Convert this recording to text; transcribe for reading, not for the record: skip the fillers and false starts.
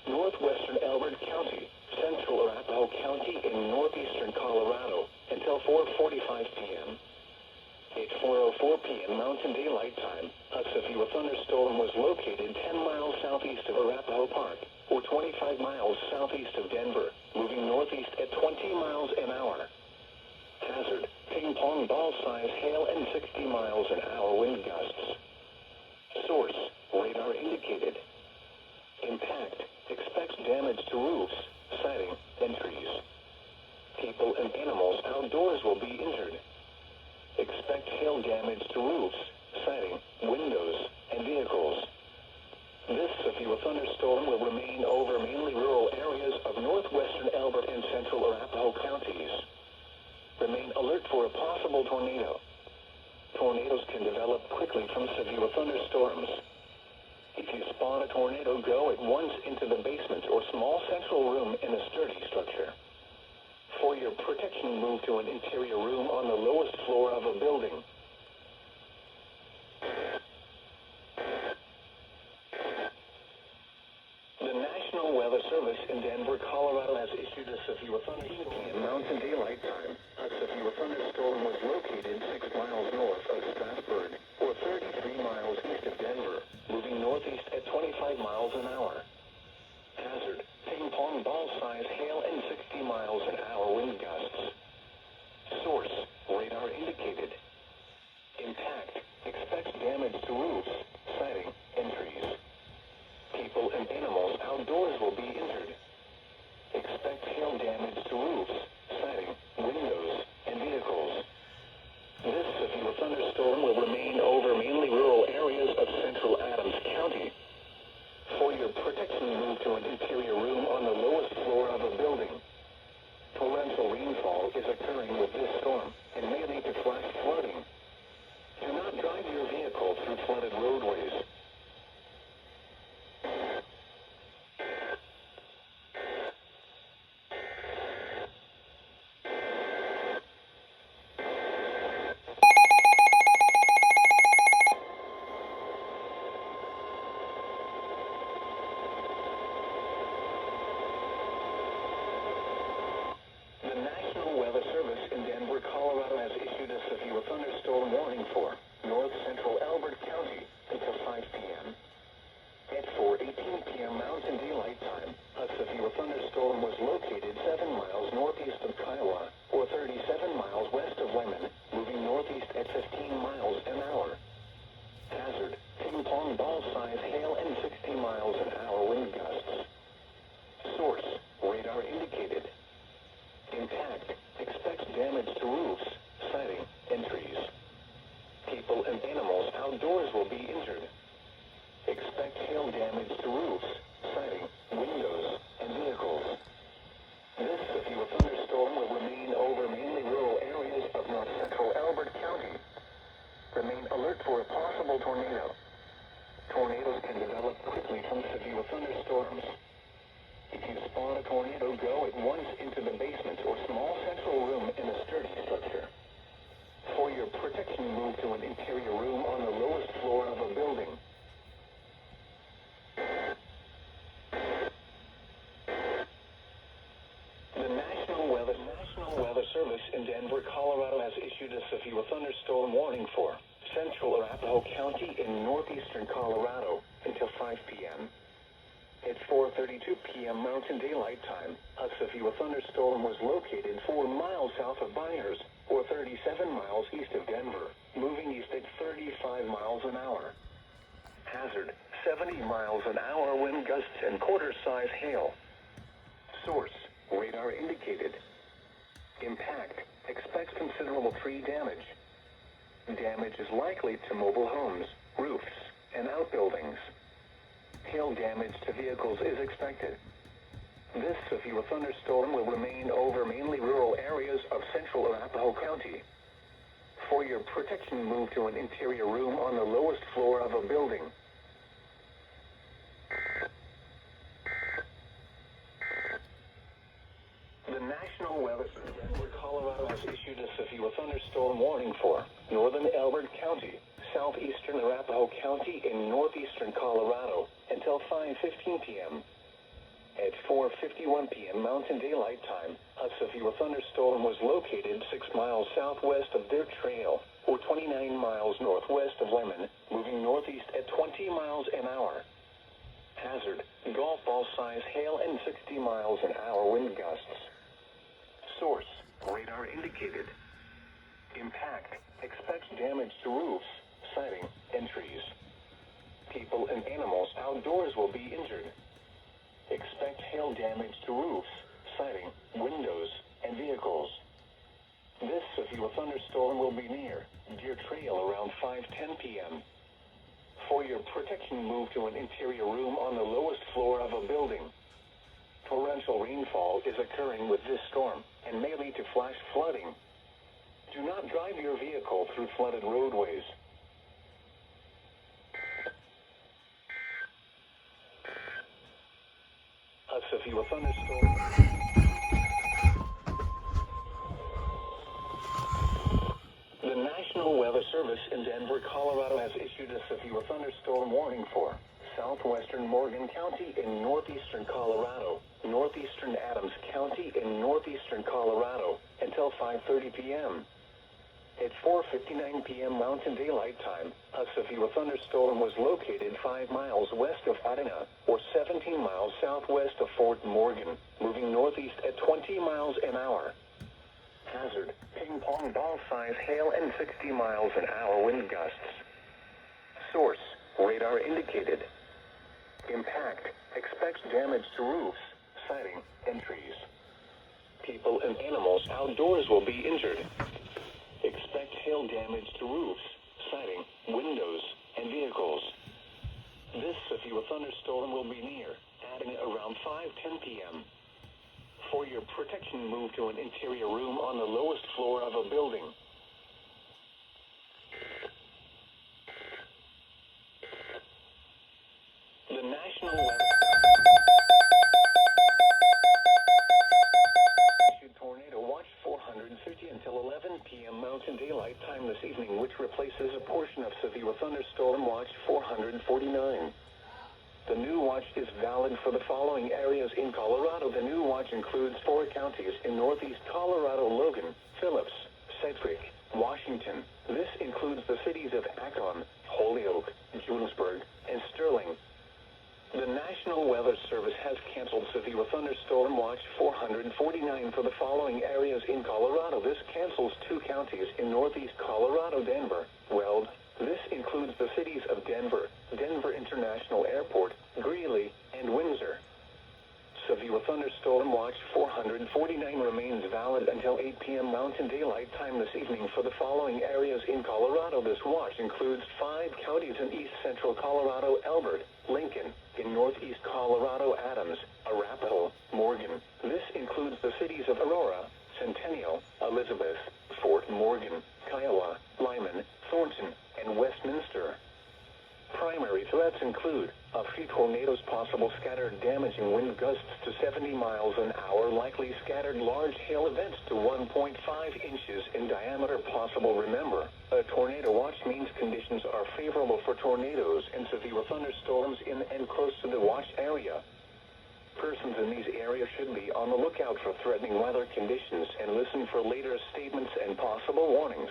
northwestern Elbert County, central Arapahoe County in northeastern Colorado until 4:45 p.m. At 4:04 p.m. Mountain Daylight Time, a severe thunderstorm was located 10 miles southeast of Arapahoe Park, or 25 miles southeast of Denver, moving northeast at 20 miles an hour. Hazard, ping-pong ball-size hail and 60 miles an hour wind gusts. Source, radar indicated. Impact, expects damage to roofs, siding, and trees. People and animals outdoors will be injured. Expect hail damage to roofs, siding, windows, and vehicles. This severe thunderstorm will remain over mainly rural areas of northwestern Elbert and central Arapahoe counties. Remain alert for a possible tornado. Tornadoes can develop quickly from severe thunderstorms. If you spot a tornado, go at once into the basement or small central room in a sturdy structure. For your protection, move to an interior room on the lowest floor of a building. The National Weather Service in Denver, Colorado has issued a severe thunderstorm in Mountain Daylight Time. A severe thunderstorm was located 6 miles north of Strasburg, or 33 miles east of Denver, moving northeast at 25 miles an hour. Hazard, ping-pong ball-size hail and 60 miles an hour wind gusts. Source, radar indicated. Impact, expects damage to roofs, siding, and trees. People and animals outdoors will be injured. Expect hail damage to roofs, siding, windows, and vehicles. This severe thunderstorm will remain over mainly rural areas of central Adams County. For your protection, move to an interior room on the lowest floor of a building. Torrential rainfall is occurring with this storm and may lead to flash flooding. Do not drive your vehicle through flooded roadways. The National Weather Service in Denver, Colorado has issued a severe thunderstorm warning for north central Elbert County until 5 p.m. At 4:18 p.m. Mountain Daylight Time, a severe thunderstorm was located 7 miles northeast of Kiowa, or 37 miles west of Lemon, moving northeast at 15 miles an hour. Hazard, ping-pong ball-size hail and 60 miles an hour wind gusts. Source, radar indicated. Impact, expects damage to roofs, siding, and trees. People and animals outdoors will be injured. Expect hail damage to roofs, siding, windows, and vehicles. This severe thunderstorm will remain over mainly rural areas of north central Elbert County. Remain alert for a possible tornado. Tornadoes can develop quickly from severe thunderstorms. If you spot a tornado, go at once into the basement or small central room in a sturdy structure. For your protection, move to an interior room on the lowest floor of a building. The National Weather Service in Denver, Colorado has issued a severe thunderstorm warning for central Arapahoe County in northeastern Colorado until 5 p.m. At 4:32 p.m. Mountain Daylight Time, a severe thunderstorm was located 4 miles south of Byers, or 37 miles east of Denver, moving east at 35 miles an hour. Hazard, 70 miles an hour wind gusts and quarter-size hail. Source, radar indicated. Impact, expects considerable tree damage. Damage is likely to mobile homes, roofs, and outbuildings. Hail damage to vehicles is expected. This severe thunderstorm will remain over mainly rural areas of central Arapahoe County. For your protection, move to an interior room on the lowest floor of a building. The National Weather Service in Denver, Colorado has issued a severe thunderstorm warning for northern Elbert County, southeastern Arapahoe County in northeastern Colorado until 5:15 p.m. At 4:51 p.m. Mountain Daylight Time, a severe thunderstorm was located 6 miles southwest of their trail, or 29 miles northwest of Lemon, moving northeast at 20 miles an hour. Hazard, golf ball size hail and 60 miles an hour wind gusts. Source, radar indicated. Impact, expect damage to roofs, siding, and trees. People and animals outdoors will be injured. Expect hail damage to roofs, siding, windows, and vehicles. This severe thunderstorm will be near Deer Trail around 5:10 p.m. For your protection, move to an interior room on the lowest floor of a building. Torrential rainfall is occurring with this storm and may lead to flash flooding. Do not drive your vehicle through flooded roadways. A severe thunderstorm. The National Weather Service in Denver, Colorado has issued a severe thunderstorm warning for southwestern Morgan County in northeastern Colorado, northeastern Adams County in northeastern Colorado until 5:30 p.m. At 4:59 p.m. Mountain Daylight Time, a severe thunderstorm was located 5 miles west of Adena, or 17 miles southwest of Fort Morgan, moving northeast at 20 miles an hour. Hazard, ping-pong ball size hail and 60 miles an hour wind gusts. Source, radar indicated. Impact, expect damage to roofs, siding, and trees. People and animals outdoors will be injured. Expect hail damage to roofs, siding, windows, and vehicles. This severe thunderstorm will be near Adena around 5:10 p.m. For your protection, move to an interior room on the lowest floor of a building. The National Weather issued Tornado Watch 450 until 11 p.m. Mountain Daylight Time this evening, which replaces a portion of Severe Thunderstorm Watch 449. The new watch is valid for the following areas in Colorado. The new watch includes 4 counties in northeast Colorado: Logan, Phillips, Sedgwick, Washington. This includes the cities of Akron, Holyoke, Julesburg, and Sterling. The National Weather Service has canceled Severe Thunderstorm Watch 449 for the following areas in Colorado. This cancels 2 counties in northeast Colorado: Denver, Weld. This includes the cities of Denver, Denver International Airport, Greeley, and Windsor. Severe Thunderstorm Watch 449 remains valid until 8 p.m. Mountain Daylight Time this evening for the following areas in Colorado. This watch includes 5 counties in east central Colorado: Elbert, Lincoln, in northeast Colorado: Adams, Arapahoe, Morgan. This includes the cities of Aurora, Centennial, Elizabeth, Fort Morgan, Kiowa, Lyman, Thornton, and Westminster. Primary threats include a few tornadoes, possible scattered damaging wind gusts to 70 miles an hour, likely scattered large hail events to 1.5 inches in diameter possible. Remember, a tornado watch means conditions are favorable for tornadoes and severe thunderstorms in and close to the watch area. Persons in these areas should be on the lookout for threatening weather conditions and listen for later statements and possible warnings.